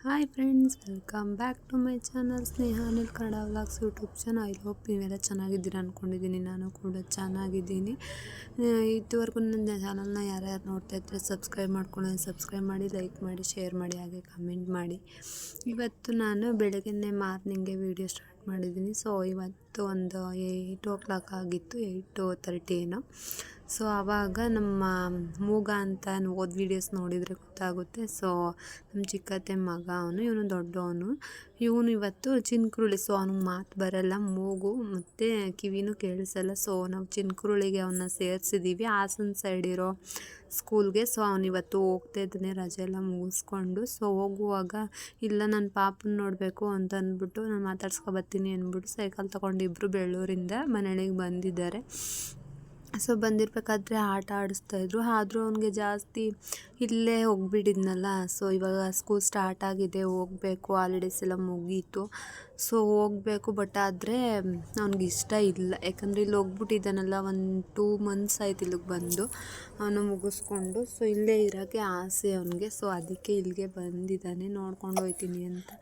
Hi friends, welcome back to my channel Sneha Anil Kannada vlogs YouTube channel. I hope ನೀವೆಲ್ಲ ಚೆನ್ನಾಗಿದ್ದೀರಾ ಅಂದ್ಕೊಂಡಿದ್ದೀನಿ. ನಾನು ಕೂಡ ಚೆನ್ನಾಗಿದ್ದೀನಿ. ಇದುವರೆಗೂ ನನ್ನ ಚಾನಲ್ನ ಯಾರ್ಯಾರು ನೋಡ್ತಾ ಇದ್ದರೆ ಸಬ್ಸ್ಕ್ರೈಬ್ ಮಾಡ್ಕೊಂಡು ಸಬ್ಸ್ಕ್ರೈಬ್ ಮಾಡಿ, ಲೈಕ್ ಮಾಡಿ, ಶೇರ್ ಮಾಡಿ, ಹಾಗೆ ಕಮೆಂಟ್ ಮಾಡಿ. ಇವತ್ತು ನಾನು ಬೆಳಗ್ಗೆನೇ ಮಾರ್ನಿಂಗ್ಗೆ ವೀಡಿಯೋ ಸ್ಟಾರ್ಟ್ ಮಾಡಿದ್ದೀನಿ. ಸೊ ಇವತ್ತು ಒಂದು 8 o'clock ಆಗಿತ್ತು, 8:30 ಏನೋ. ಸೊ ಆವಾಗ ನಮ್ಮ ಮೂಗ ಅಂತ ಓದ್ ವೀಡಿಯೋಸ್ ನೋಡಿದರೆ ಗೊತ್ತಾಗುತ್ತೆ. ಸೊ ನಮ್ಮ ಚಿಕ್ಕತ್ತೆ ಮಗ ಇವನು ದೊಡ್ಡವನು. ಇವನು ಇವತ್ತು ಚಿನ್ಕುರುಳಿ. ಸೊ ಅವ್ನಿಗೆ ಮಾತು ಬರಲ್ಲ, ಮೂಗು ಮತ್ತು ಕಿವಿನೂ ಕೇಳಿಸಲ್ಲ. ಸೊ ನಾವು ಚಿನ್ಕುರುಳಿಗೆ ಅವನ್ನ ಸೇರಿಸಿದ್ದೀವಿ, ಹಾಸನ ಸೈಡ್ ಇರೋ ಸ್ಕೂಲ್ಗೆ. ಸೊ ಅವನಿವತ್ತು ಹೋಗ್ತಾ ಇದ್ದಾನೆ, ರಜೆ ಎಲ್ಲ ಮುಗಿಸ್ಕೊಂಡು. ಸೊ ಹೋಗುವಾಗ ಇಲ್ಲ ನನ್ನ ಪಾಪನ ನೋಡಬೇಕು ಅಂತ ಅಂದ್ಬಿಟ್ಟು ನಾನು ಮಾತಾಡ್ಸ್ಕೊಬರ್ತೀನಿ ಅಂದ್ಬಿಟ್ಟು ಸೈಕಲ್ ತೊಗೊಂಡು ಇಬ್ಬರು ಬೆಳ್ಳೂರಿಂದ ಮನೆಯೊಳಗೆ ಬಂದಿದ್ದಾರೆ. ಸೊ ಬಂದಿರಬೇಕಾದ್ರೆ ಆಟ ಆಡಿಸ್ತಾಯಿದ್ರು. ಆದರೂ ಅವನಿಗೆ ಜಾಸ್ತಿ ಇಲ್ಲೇ ಹೋಗ್ಬಿಟ್ಟಿದ್ನಲ್ಲ. ಸೊ ಇವಾಗ ಸ್ಕೂಲ್ ಸ್ಟಾರ್ಟ್ ಆಗಿದೆ, ಹೋಗಬೇಕು, ಹಾಲಿಡೇಸ್ ಎಲ್ಲ ಮುಗೀತು. ಸೊ ಹೋಗಬೇಕು, ಬಟ್ ಆದರೆ ಅವ್ನಿಗೆ ಇಷ್ಟ ಇಲ್ಲ. ಯಾಕಂದರೆ ಇಲ್ಲಿ ಹೋಗ್ಬಿಟ್ಟಿದ್ದಾನಲ್ಲ, 1-2 months ಆಯ್ತು ಇಲ್ಲಿಗೆ ಬಂದು ಅವನು ಮುಗಿಸ್ಕೊಂಡು. ಸೊ ಇಲ್ಲೇ ಇರೋಕ್ಕೆ ಆಸೆ ಅವನಿಗೆ. ಸೊ ಅದಕ್ಕೆ ಇಲ್ಲಿಗೆ ಬಂದಿದ್ದಾನೆ, ನೋಡ್ಕೊಂಡು ಹೋಗ್ತೀನಿ ಅಂತ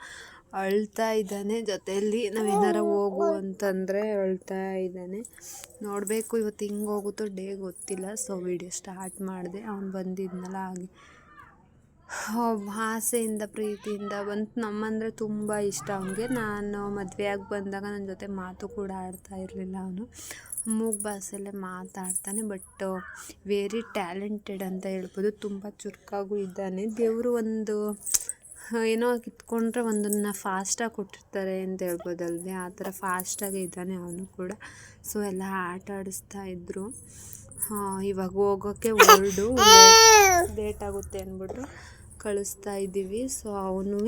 ಅಳ್ತಾ ಇದ್ದಾನೆ. ಜೊತೆಯಲ್ಲಿ ನಾವೇನಾರ ಹೋಗು ಅಂತಂದರೆ ಅಳ್ತಾ ಇದ್ದಾನೆ. ನೋಡಬೇಕು ಇವತ್ತು ಹಿಂಗೆ ಹೋಗುತ್ತೋ ಡೇ ಗೊತ್ತಿಲ್ಲ. ಸೊ ವಿಡಿಯೋ ಸ್ಟಾರ್ಟ್ ಮಾಡಿದೆ. ಅವ್ನು ಬಂದಿದ್ನಲ್ಲ, ಹಾಗೆ ಆಸೆಯಿಂದ ಪ್ರೀತಿಯಿಂದ ಬಂತು. ನಮ್ಮಂದರೆ ತುಂಬ ಇಷ್ಟ ಅವನಿಗೆ. ನಾನು ಮದುವೆಯಾಗಿ ಬಂದಾಗ ನನ್ನ ಜೊತೆ ಮಾತು ಕೂಡ ಆಡ್ತಾ ಇರಲಿಲ್ಲ. ಅವನು ಮೂಗು ಭಾಷೆಯಲ್ಲೇ ಮಾತಾಡ್ತಾನೆ. ಬಟ್ ವೆರಿ ಟ್ಯಾಲೆಂಟೆಡ್ ಅಂತ ಹೇಳ್ಬೋದು. ತುಂಬ ಚುರುಕಾಗೂ ಇದ್ದಾನೆ. ದೇವರು ಒಂದು ಏನೋ ಕಿತ್ಕೊಂಡ್ರೆ ಒಂದನ್ನು ಫಾಸ್ಟಾಗಿ ಕೊಟ್ಟಿರ್ತಾರೆ ಅಂತ ಹೇಳ್ಬೋದಲ್ವೇ, ಆ ಥರ ಫಾಸ್ಟಾಗಿ ಇದ್ದಾನೆ ಅವನು ಕೂಡ. ಸೊ ಎಲ್ಲ ಆಟ ಆಡಿಸ್ತಾ ಇದ್ದರು. ಇವಾಗ ಹೋಗೋಕ್ಕೆ ಹೊರಡು ಲೇಟ್ ಆಗುತ್ತೆ ಅಂದ್ಬಿಟ್ಟು ಕಳಿಸ್ತಾ ಇದ್ದೀವಿ. ಸೊ ಅವನು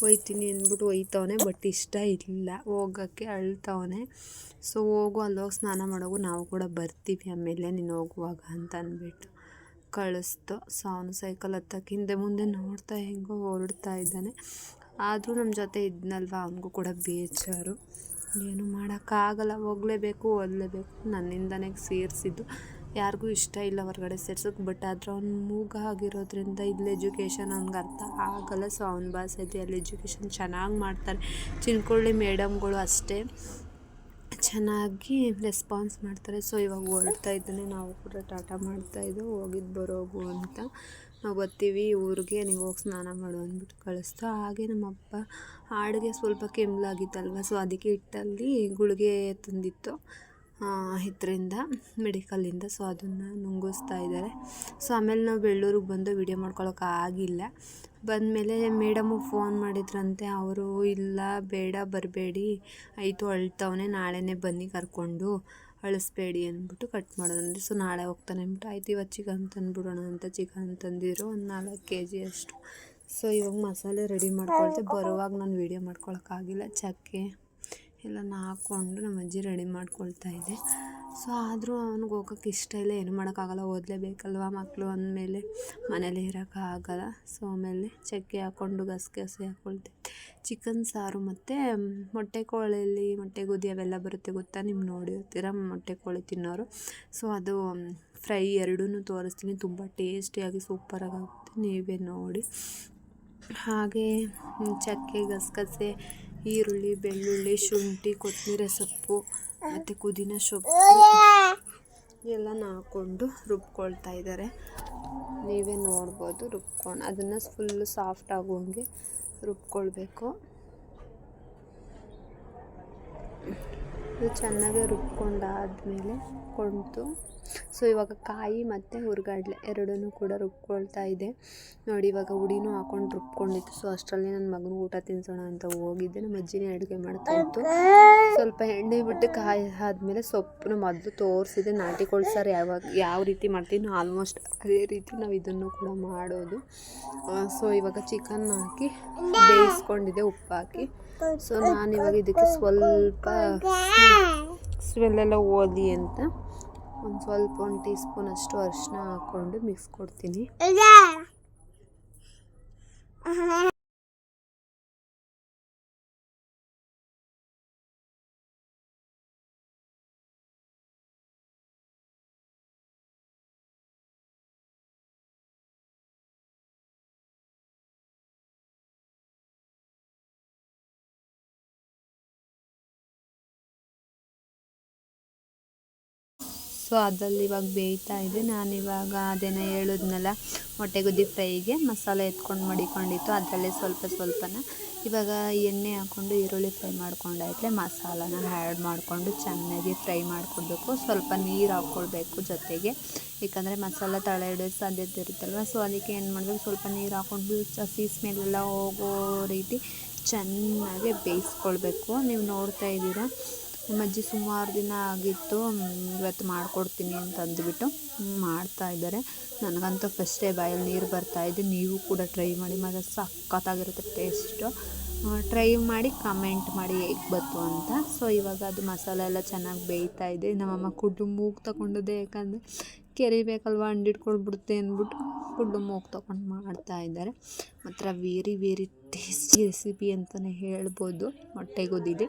ಹೋಯ್ತೀನಿ ಅಂದ್ಬಿಟ್ಟು ಹೋಯ್ತವನೆ, ಬಟ್ ಇಷ್ಟ ಇಲ್ಲ ಹೋಗೋಕ್ಕೆ, ಅಳ್ತವನೆ. ಸೊ ಹೋಗು, ಅಲ್ಲೋಗಿ ಸ್ನಾನ ಮಾಡೋಗು, ನಾವು ಕೂಡ ಬರ್ತೀವಿ ಆಮೇಲೆ ನೀನು ಹೋಗುವಾಗ ಅಂತ ಅಂದ್ಬಿಟ್ಟು ಕಳಿಸ್ತು. ಸೊ ಅವನು ಸೈಕಲ್ ಹತ್ತಕ್ಕೆ ಹಿಂದೆ ಮುಂದೆ ನೋಡ್ತಾ ಹೆಂಗೋ ಹೊರಡ್ತಾ ಇದ್ದಾನೆ. ಆದರೂ ನಮ್ಮ ಜೊತೆ ಇದ್ನಲ್ವ, ಅವನಿಗೂ ಕೂಡ ಬೇಜಾರು. ಏನು ಮಾಡೋಕ್ಕಾಗಲ್ಲ, ಹೋಗಲೇಬೇಕು, ಓದಲೇಬೇಕು. ನನ್ನಿಂದನೇ ಸೇರಿಸಿದ್ದು. ಯಾರಿಗೂ ಇಷ್ಟ ಇಲ್ಲ ಹೊರಗಡೆ ಸೇರ್ಸೋಕ್ಕೆ. ಬಟ್ ಆದರೆ ಅವ್ನು ಮೂಗ ಆಗಿರೋದ್ರಿಂದ ಇಲ್ಲಿ ಎಜುಕೇಷನ್ ಅವ್ನಿಗೆ ಅರ್ಥ ಆಗಲ್ಲ. ಸೊ ಅವನ ಭಾಷೆಯಲ್ಲಿ ಅಲ್ಲಿ ಎಜುಕೇಷನ್ ಚೆನ್ನಾಗಿ ಮಾಡ್ತಾರೆ. ಚಿನ್ಕುರುಳಿ ಮೇಡಮ್ಗಳು ಅಷ್ಟೇ ಚೆನ್ನಾಗಿ ರೆಸ್ಪಾನ್ಸ್ ಮಾಡ್ತಾರೆ. ಸೊ ಇವಾಗ ಹೊರಡ್ತಾ ಇದ್ದಾನೆ. ನಾವು ಕೂಡ ಟಾಟಾ ಮಾಡ್ತಾಯಿದ್ದೋ, ಹೋಗಿದ್ದು ಬರೋಗು ಅಂತ. ನಾವು ಬರ್ತೀವಿ ಊರಿಗೆ, ನೀವು ಹೋಗಿ ಸ್ನಾನ ಮಾಡು ಅಂದ್ಬಿಟ್ಟು ಕಳಿಸ್ತು. ಹಾಗೆ ನಮ್ಮಪ್ಪ ಹಾಡಿಗೆ ಸ್ವಲ್ಪ ಕೆಮ್ಮಲಾಗಿತ್ತಲ್ವ, ಸೊ ಅದಕ್ಕೆ ಹಿಟ್ಟಲ್ಲಿ ಗುಳಿಗೆ ತಂದಿತ್ತು ಇದರಿಂದ, ಮೆಡಿಕಲಿಂದ. ಸೊ ಅದನ್ನು ನುಂಗಿಸ್ತಾ ಇದ್ದಾರೆ. ಸೊ ಆಮೇಲೆ ನಾವು ಬೆಳ್ಳೂರಿಗೆ ಬಂದು ವೀಡಿಯೋ ಮಾಡ್ಕೊಳಕ್ಕಾಗಿಲ್ಲ. ಬಂದಮೇಲೆ ಮೇಡಮು ಫೋನ್ ಮಾಡಿದ್ರಂತೆ. ಅವರು ಇಲ್ಲ ಬೇಡ ಬರಬೇಡಿ, ಆಯಿತು ಅಳ್ತವನೆ, ನಾಳೆನೇ ಬನ್ನಿ ಕರ್ಕೊಂಡು, ಅಳಿಸ್ಬೇಡಿ ಅಂದ್ಬಿಟ್ಟು ಕಟ್ ಮಾಡೋದಂದ್ರೆ. ಸೊ ನಾಳೆ ಹೋಗ್ತಾನೆ ಅಂದ್ಬಿಟ್ಟು ಆಯ್ತು ಇವತ್ತು ಚಿಕನ್ ತಂದುಬಿಡೋಣ ಅಂತ ಚಿಕನ್ ತಂದಿದ್ರು, ಒಂದು 4 kg ಅಷ್ಟು. ಸೊ ಇವಾಗ ಮಸಾಲೆ ರೆಡಿ ಮಾಡ್ಕೊಳ್ತೆ. ಬರುವಾಗ ನಾನು ವೀಡಿಯೋ ಮಾಡ್ಕೊಳಕ್ಕಾಗಿಲ್ಲ. ಚಕ್ಕೆ ಎಲ್ಲನ ಹಾಕ್ಕೊಂಡು ನಮ್ಮ ಅಜ್ಜಿ ರೆಡಿ ಮಾಡ್ಕೊಳ್ತಾ ಇದ್ದೆ. ಸೊ ಆದರೂ ಅವ್ನಿಗೆ ಹೋಗೋಕ್ಕೆ ಇಷ್ಟ ಇಲ್ಲ. ಏನು ಮಾಡೋಕ್ಕಾಗಲ್ಲ, ಓದಲೇಬೇಕಲ್ವ, ಮಕ್ಕಳು ಅಂದಮೇಲೆ ಮನೇಲಿ ಇರೋಕ್ಕಾಗಲ್ಲ. ಸೊ ಆಮೇಲೆ ಚಕ್ಕೆ ಹಾಕ್ಕೊಂಡು ಗಸಗಸೆ ಹಾಕ್ಕೊಳ್ತೆ. ಚಿಕನ್ ಸಾರು ಮತ್ತು ಮೊಟ್ಟೆ ಕೋಳಿಯಲ್ಲಿ ಮೊಟ್ಟೆ ಗುದಿ ಅವೆಲ್ಲ ಬರುತ್ತೆ ಗೊತ್ತಾ, ನೀವು ನೋಡಿರ್ತೀರ ಮೊಟ್ಟೆ ಕೋಳಿ ತಿನ್ನೋರು. ಸೊ ಅದು ಫ್ರೈ ಎರಡೂ ತೋರಿಸ್ತೀನಿ. ತುಂಬ ಟೇಸ್ಟಿಯಾಗಿ ಸೂಪರಾಗಿ ಆಗುತ್ತೆ, ನೀವೇ ನೋಡಿ. ಹಾಗೆ ಚಕ್ಕೆ, ಗಸಗಸೆ, ಈರುಳ್ಳಿ, ಬೆಳ್ಳುಳ್ಳಿ, ಶುಂಠಿ, ಕೊತ್ತಂಬರಿ ಸೊಪ್ಪು ಮತ್ತು ಪುದೀನ ಸೊಪ್ಪು ಎಲ್ಲನ ಹಾಕ್ಕೊಂಡು ರುಬ್ಕೊಳ್ತಾ ಇದ್ದಾರೆ. ನೀವೇ ನೋಡ್ಬೋದು. ರುಬ್ಕೊಂಡು ಅದನ್ನು ಫುಲ್ಲು ಸಾಫ್ಟ್ ಆಗುವಂಗೆ ರುಬ್ಕೊಳ್ಬೇಕು. ಇದು ಚೆನ್ನಾಗಿ ರುಬ್ಕೊಂಡಾದಮೇಲೆ ಕೊಂತು. ಸೊ ಇವಾಗ ಕಾಯಿ ಮತ್ತು ಹುರ್ಗಡ್ಲೆ ಎರಡನ್ನೂ ಕೂಡ ರುಬ್ಕೊಳ್ತಾ ಇದೆ ನೋಡಿ. ಇವಾಗ ಹುಡಿನೂ ಹಾಕ್ಕೊಂಡು ರುಬ್ಕೊಂಡಿತ್ತು. ಸೊ ಅಷ್ಟರಲ್ಲಿ ನನ್ನ ಮಗನ ಊಟ ತಿನ್ನಿಸೋಣ ಅಂತ ಹೋಗಿದ್ದೆ. ನಮ್ಮ ಅಜ್ಜಿನೇ ಅಡುಗೆ ಮಾಡ್ತಾಯಿತ್ತು. ಸ್ವಲ್ಪ ಎಣ್ಣೆ ಬಿಟ್ಟು ಕಾಯಿ ಆದಮೇಲೆ ಸೊಪ್ಪನ್ನ ಮೊದಲು ತೋರಿಸಿದೆ. ನಾಟಿ ಕೋಳಿ ಸಾರು ಯಾವ ರೀತಿ ಮಾಡ್ತೀನಿ ಆಲ್ಮೋಸ್ಟ್ ಅದೇ ರೀತಿ ನಾವು ಇದನ್ನು ಕೂಡ ಮಾಡೋದು. ಸೊ ಇವಾಗ ಚಿಕನ್ ಹಾಕಿ ಬೇಯಿಸ್ಕೊಂಡಿದ್ದೆ ಉಪ್ಪು ಹಾಕಿ. ಸೊ ನಾನಿವಾಗ ಇದಕ್ಕೆ ಸ್ವಲ್ಪ ಸ್ಮೆಲ್ಲೆಲ್ಲ ಹೋಗಲಿ ಅಂತ ಒಂದು 1 ಟೀ ಸ್ಪೂನ್ ಅಷ್ಟು ಅರಿಶಿನ ಹಾಕ್ಕೊಂಡು ಮಿಕ್ಸ್ ಕೊಡ್ತೀನಿ. ಸೊ ಅದ್ರಲ್ಲಿ ಇವಾಗ ಬೇಯ್ತಾ ಇದೆ. ನಾನಿವಾಗ ಅದೇನೋ ಹೇಳಿದ್ನಲ್ಲ ಮೊಟ್ಟೆಗುದ್ದಿ ಫ್ರೈಗೆ ಮಸಾಲೆ ಎತ್ಕೊಂಡು ಮಡಿಕೊಂಡಿತ್ತು, ಅದರಲ್ಲೇ ಸ್ವಲ್ಪನ ಇವಾಗ ಎಣ್ಣೆ ಹಾಕ್ಕೊಂಡು ಈರುಳ್ಳಿ ಫ್ರೈ ಮಾಡ್ಕೊಂಡಾಯ್ತಲೆ ಮಸಾಲಾನ ಆ್ಯಡ್ ಮಾಡಿಕೊಂಡು ಚೆನ್ನಾಗಿ ಫ್ರೈ ಮಾಡ್ಕೊಳ್ಬೇಕು. ಸ್ವಲ್ಪ ನೀರು ಹಾಕ್ಕೊಳ್ಬೇಕು ಜೊತೆಗೆ, ಏಕೆಂದರೆ ಮಸಾಲ ತಳ ಹಿಡಿಯೋ ಸಾಧ್ಯತೆ ಇರುತ್ತಲ್ವ. ಸೊ ಅದಕ್ಕೆ ಏನು ಮಾಡಬೇಕು, ಸ್ವಲ್ಪ ನೀರು ಹಾಕ್ಕೊಂಡು ಹಸಿ ಸ್ಮೆಲ್ಲೆಲ್ಲ ಹೋಗೋ ರೀತಿ ಚೆನ್ನಾಗಿ ಬೇಯಿಸ್ಕೊಳ್ಬೇಕು. ನೀವು ನೋಡ್ತಾ ಇದ್ದೀರಾ, ನಮ್ಮ ಅಜ್ಜಿ ಸುಮಾರು ದಿನ ಆಗಿತ್ತು ಇವತ್ತು ಮಾಡಿಕೊಡ್ತೀನಿ ಅಂತ ಅಂದ್ಬಿಟ್ಟು ಮಾಡ್ತಾಯಿದ್ದಾರೆ. ನನಗಂತೂ ಫಸ್ಟೇ ಬಾಯಲ್ಲಿ ನೀರು ಬರ್ತಾಯಿದೆ. ನೀವು ಕೂಡ ಟ್ರೈ ಮಾಡಿ, ಮತ್ತು ಸಖತ್ತಾಗಿರುತ್ತೆ ಟೇಸ್ಟು. ಟ್ರೈ ಮಾಡಿ ಕಮೆಂಟ್ ಮಾಡಿ ಹೇಗೆ ಬಂತು ಅಂತ. ಸೊ ಇವಾಗ ಅದು ಮಸಾಲೆ ಎಲ್ಲ ಚೆನ್ನಾಗಿ ಬೇಯ್ತಾ ಇದೆ. ನಮ್ಮಮ್ಮ ಕುಡ್ಡು ಮೂಗು ತಗೊಂಡಿದ್ದೆ, ಯಾಕಂದರೆ ಕೆರಿಬೇಕಲ್ವ ಅಂಡಿಟ್ಕೊಳ್ಬಿಡುತ್ತೆ ಅಂದ್ಬಿಟ್ಟು ಕುಡ್ಡು ಮೂಗು ತಗೊಂಡು ಮಾಡ್ತಾಯಿದ್ದಾರೆ. ಮಾತ್ರ ವೆರಿ ಟೇಸ್ಟಿ ರೆಸಿಪಿ ಅಂತಲೇ ಹೇಳ್ಬೋದು.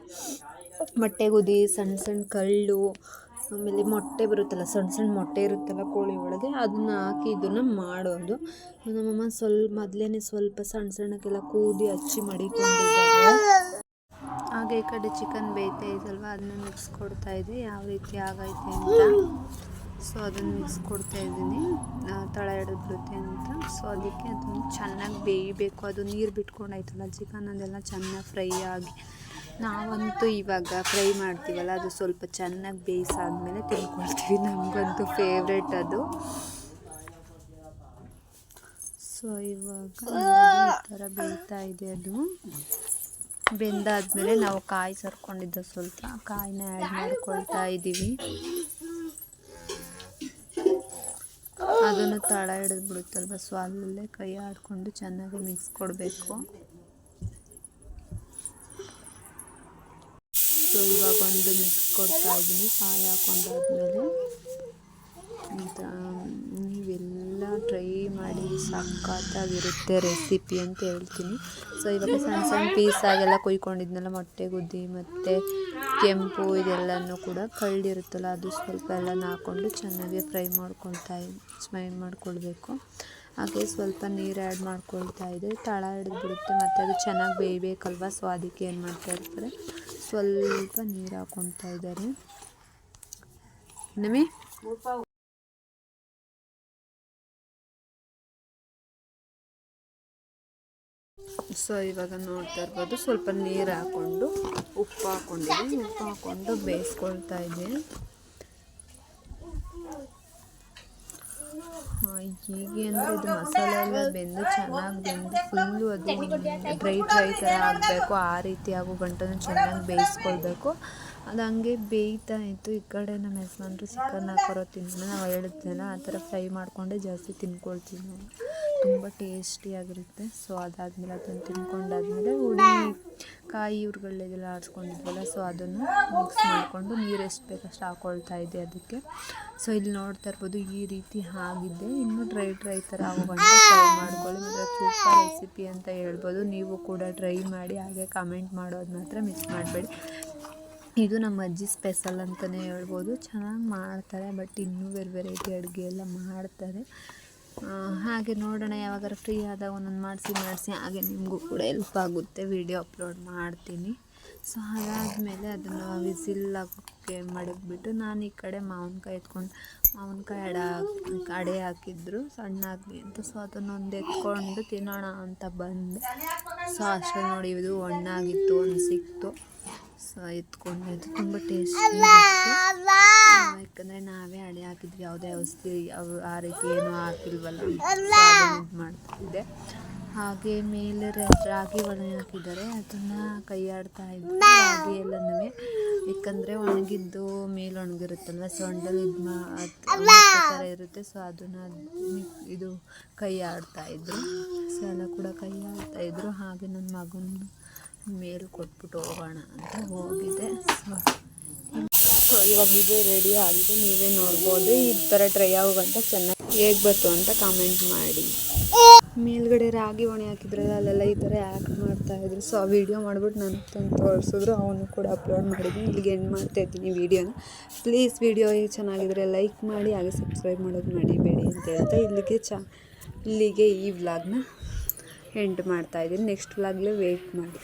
ಮೊಟ್ಟೆಗುದಿ ಸಣ್ಣ ಕಳ್ಳು, ಆಮೇಲೆ ಮೊಟ್ಟೆ ಬರುತ್ತಲ್ಲ, ಸಣ್ಣ ಮೊಟ್ಟೆ ಇರುತ್ತಲ್ಲ ಕೋಳಿ ಒಳಗೆ, ಅದನ್ನ ಹಾಕಿ ಇದನ್ನು ಮಾಡೋದು. ನಮ್ಮಮ್ಮ ಮೊದಲೇ ಸ್ವಲ್ಪ ಸಣ್ಣಕ್ಕೆಲ್ಲ ಕೂದಿ ಹಚ್ಚಿ ಮಡಿಕೊಂಡಿದ್ದಾರೆ. ಹಾಗೆ ಈ ಕಡೆ ಚಿಕನ್ ಬೇಯ್ತಾ ಇದಲ್ವ, ಅದನ್ನ ಮಿಕ್ಸ್ ಕೊಡ್ತಾ ಇದೆ, ಯಾವ ರೀತಿ ಆಗೈತೆ ಅಂತ. ಸೊ ಅದನ್ನು ಮಿಕ್ಸ್ ಕೊಡ್ತಾ ಇದ್ದೀನಿ, ತಳ ಹಿಡಿದ್ಬಿಡುತ್ತೆ ಅಂತ. ಸೊ ಅದಕ್ಕೆ ಅದನ್ನು ಚೆನ್ನಾಗಿ ಬೇಯಬೇಕು. ಅದು ನೀರು ಬಿಟ್ಕೊಂಡಾಯ್ತಲ್ಲ ಚಿಕನ್, ಅದೆಲ್ಲ ಚೆನ್ನಾಗಿ ಫ್ರೈ ಆಗಿ, ನಾವಂತೂ ಇವಾಗ ಫ್ರೈ ಮಾಡ್ತೀವಲ್ಲ ಅದು ಸ್ವಲ್ಪ ಚೆನ್ನಾಗಿ ಬೇಯಿಸಾದ್ಮೇಲೆ ತಿನ್ಕೊಳ್ತೀವಿ. ನಮಗಂತೂ ಫೇವ್ರೆಟ್ ಅದು. ಸೊ ಇವಾಗ ಈ ಥರ ಬೇಯ್ತಾ ಇದೆ. ಅದು ಬೆಂದಾದ್ಮೇಲೆ ನಾವು ಕಾಯಿ ಸರ್ಕೊಂಡಿದ್ದ ಸ್ವಲ್ಪ ಕಾಯಿನ ಆ್ಯಡ್ ಮಾಡ್ಕೊಳ್ತಾ ಇದ್ದೀವಿ. ಅದನ್ನು ತಳ ಹಿಡಿದು ಬಿಡುತ್ತಲ್ವ, ಸೊ ಅಲ್ಲೇ ಕೈ ಆಡಿಕೊಂಡು ಚೆನ್ನಾಗಿ ಮಿಕ್ಸ್ ಕೊಡಬೇಕು. ಸೊ ಇವಾಗ ಒಂದು ಮಿಕ್ಸ್ ಕೊಡ್ತಾ ಇದ್ದೀನಿ ಕಾಯಿ ಹಾಕೊಂಡಾದ್ಮೇಲೆ. ಅಂತ ನೀವೆಲ್ಲ ಟ್ರೈ ಮಾಡಿ, ಸಖತ್ತಾಗಿರುತ್ತೆ ರೆಸಿಪಿ ಅಂತ ಹೇಳ್ತೀನಿ. ಸೊ ಇವಾಗ ಸಣ್ಣ ಪೀಸಾಗೆಲ್ಲ ಕೊಯ್ಕೊಂಡಿದ್ನಲ್ಲ ಮೊಟ್ಟೆಗುದ್ದಿ ಮತ್ತು ಕೆಂಪು ಇದೆಲ್ಲನೂ ಕೂಡ ಕಳ್ಳಿರುತ್ತಲ್ಲ, ಅದು ಸ್ವಲ್ಪ ಎಲ್ಲ ಹಾಕ್ಕೊಂಡು ಚೆನ್ನಾಗಿ ಫ್ರೈ ಮಾಡ್ಕೊಳ್ಬೇಕು. ಹಾಗೆ ಸ್ವಲ್ಪ ನೀರು ಆ್ಯಡ್ ಮಾಡ್ಕೊಳ್ತಾ ಇದೆ. ತಳ ಹಿಡಿದ್ಬಿಡುತ್ತೆ ಮತ್ತು ಅದು ಚೆನ್ನಾಗಿ ಬೇಯಬೇಕಲ್ವ. ಸೊ ಅದಕ್ಕೆ ಏನು ಮಾಡ್ತಾ ಇರ್ತಾರೆ, ಸ್ವಲ್ಪ ನೀರು ಹಾಕ್ಕೊಳ್ತಾ ಇದ್ದಾರೆ. ಸೊ ಇವಾಗ ನೋಡ್ತಾ ಇರ್ಬೋದು, ಸ್ವಲ್ಪ ನೀರು ಹಾಕ್ಕೊಂಡು ಉಪ್ಪು ಹಾಕ್ಕೊಂಡು ಬೇಯಿಸ್ಕೊಳ್ತಾ ಇದೆ. ಹೀಗೆ ಅಂದರೆ ಇದು ಮಸಾಲೆ ಎಲ್ಲ ಚೆನ್ನಾಗಿ ಬೆಂದು ಫುಲ್ಲು ಅದು ಡ್ರೈ ಥರ ಆಗಬೇಕು. ಆ ರೀತಿ ಆಗೋ ಗಂಟನ್ನು ಚೆನ್ನಾಗಿ ಬೇಯಿಸ್ಕೊಳ್ಬೇಕು. ಅದು ಹಂಗೆ ಬೇಯ್ತಾ ಇತ್ತು. ಈ ಕಡೆ ನಮ್ಮ ಯಜಮಾನ್ರು ಚಿಕನ್ ಹಾಕೋರೋ ತಿನ್ನೋಣ, ನಾವು ಹೇಳಿದ್ನಲ್ಲ ಆ ಥರ ಫ್ರೈ ಮಾಡಿಕೊಂಡೆ ಜಾಸ್ತಿ ತಿನ್ಕೊಳ್ತೀವಿ ನಾವು, ತುಂಬ ಟೇಸ್ಟಿಯಾಗಿರುತ್ತೆ. ಸೊ ಅದಾದಮೇಲೆ ಅದನ್ನು ತಿನ್ಕೊಂಡಾದ್ಮೇಲೆ ಕಾಯಿ ಇವ್ರುಗಳೆಲ್ಲ ಆಡಿಸ್ಕೊಂಡಿದ್ವಲ್ಲ, ಸೊ ಅದನ್ನು ಮಿಕ್ಸ್ ಮಾಡಿಕೊಂಡು ನೀರು ಎಷ್ಟು ಬೇಕಷ್ಟು ಹಾಕ್ಕೊಳ್ತಾ ಇದೆ ಅದಕ್ಕೆ. ಸೊ ಇಲ್ಲಿ ನೋಡ್ತಾ ಇರ್ಬೋದು, ಈ ರೀತಿ ಆಗಿದೆ. ಇನ್ನೂ ಡ್ರೈ ಥರ ಆಗೋಗಂಟ ಫ್ರೈ ಮಾಡ್ಕೊಳ್ಳಿ. ಮತ್ತು ಸೂಪರ್ ರೆಸಿಪಿ ಅಂತ ಹೇಳ್ಬೋದು. ನೀವು ಕೂಡ ಟ್ರೈ ಮಾಡಿ, ಹಾಗೆ ಕಮೆಂಟ್ ಮಾಡೋದು ಮಾತ್ರ ಮಿಸ್ ಮಾಡಬೇಡಿ. ಇದು ನಮ್ಮ ಅಜ್ಜಿ ಸ್ಪೆಷಲ್ ಅಂತಲೇ ಹೇಳ್ಬೋದು. ಚೆನ್ನಾಗಿ ಮಾಡ್ತಾರೆ, ಬಟ್ ಇನ್ನೂ ವೆರೈಟಿ ಅಡುಗೆ ಎಲ್ಲ ಮಾಡ್ತಾರೆ. ಹಾಗೆ ನೋಡೋಣ, ಯಾವಾಗಾರ ಫ್ರೀ ಆದಾಗ ಒಂದೊಂದು ಮಾಡಿಸಿ ಹಾಗೆ ನಿಮಗೂ ಕೂಡ ಹೆಲ್ಪ್ ಆಗುತ್ತೆ. ವಿಡಿಯೋ ಅಪ್ಲೋಡ್ ಮಾಡ್ತೀನಿ. ಸೊ ಅದಾದಮೇಲೆ ಅದನ್ನು ವಿಸಿಲ್ ಆಗೋಕ್ಕೆ ಮಡಗಿಬಿಟ್ಟು, ನಾನು ಈ ಕಡೆ ಮಾವಿನಕಾಯಿ ಅಡೆ ಹಾಕಿದ್ರು ಸಣ್ಣಾಗಲಿ ಅಂತ. ಸೊ ಅದನ್ನೊಂದು ಎತ್ಕೊಂಡು ತಿನ್ನೋಣ ಅಂತ ಬಂದೆ. ಸೊ ಅಷ್ಟೇ ನೋಡಿ, ಇದು ಹಣ್ಣಾಗಿತ್ತು, ಒಂದು ಸಿಕ್ತು. ಸೊ ಎತ್ಕೊಂಡಿದ್ದು ತುಂಬ ಟೇಸ್ಟಿ ಇತ್ತು. ಯಾಕಂದರೆ ನಾವೇ ಅಡೆ ಹಾಕಿದ್ವಿ, ಯಾವುದೇ ಔಷಧಿ ಆ ರೀತಿ ಏನೂ ಹಾಕಿಲ್ವಲ್ಲ, ಇದು ಮಾಡ್ತಿದ್ದೆ. ಹಾಗೆ ಮೇಲೆ ರಾಗಿ ಒಣ ಹಾಕಿದ್ದಾರೆ, ಅದನ್ನು ಕೈ ಆಡ್ತಾ ಇದ್ವಿ. ರಾಗಿ ಎಲ್ಲನೂ ಯಾಕಂದರೆ ಒಣಗಿದ್ದು ಮೇಲೆ ಒಣಗಿರುತ್ತಲ್ವ, ಸೊಂಡಲ್ಲಿ ಥರ ಇರುತ್ತೆ. ಸೊ ಅದನ್ನು ಇದು ಕೈ ಆಡ್ತಾಯಿದ್ರು. ಸೊ ಎಲ್ಲ ಕೂಡ ಕೈ ಆಡ್ತಾಯಿದ್ರು. ಹಾಗೆ ನನ್ನ ಮಗನ ಮೇಲೆ ಕೊಟ್ಬಿಟ್ಟು ಹೋಗೋಣ ಅಂತ ಹೋಗಿದೆ. ಸೊ ಇವಾಗ ಇದು ರೆಡಿ ಆಗಿದೆ, ನೀವೇ ನೋಡ್ಬೋದು. ಈ ಥರ ಟ್ರೈ ಆಗೋಗಂಟ ಚೆನ್ನಾಗಿ ಹೇಗೆ ಬಂತು ಅಂತ ಕಾಮೆಂಟ್ ಮಾಡಿ. ಮೇಲ್ಗಡೆ ರಾಗಿ ಒಣ ಹಾಕಿದ್ರಲ್ಲ, ಅಲ್ಲೆಲ್ಲ ಈ ಥರ ಆ್ಯಕ್ಟ್ ಮಾಡ್ತಾಯಿದ್ರು. ಸೊ ಆ ವಿಡಿಯೋ ಮಾಡಿಬಿಟ್ಟು ನನ್ನ ತಂದು ತೋರಿಸಿದ್ರು, ಅವನು ಕೂಡ ಅಪ್ಲೋಡ್ ಮಾಡಿದ್ದೀನಿ. ಇಲ್ಲಿಗೆ ಎಂಡ್ ಮಾಡ್ತಾಯಿದ್ದೀನಿ ವಿಡಿಯೋನ. ಪ್ಲೀಸ್ ವಿಡಿಯೋ ಚೆನ್ನಾಗಿದ್ರೆ ಲೈಕ್ ಮಾಡಿ, ಹಾಗೆ ಸಬ್ಸ್ಕ್ರೈಬ್ ಮಾಡೋದು ಮರಿಬೇಡಿ ಅಂತ ಹೇಳ್ತಾ ಇಲ್ಲಿಗೆ ಈ ವ್ಲಾಗ್ನ ಎಂಡ್ ಮಾಡ್ತಾಯಿದ್ದೀನಿ. ನೆಕ್ಸ್ಟ್ ವ್ಲಾಗ್ಲೇ ವೆಯ್ಟ್ ಮಾಡಿ.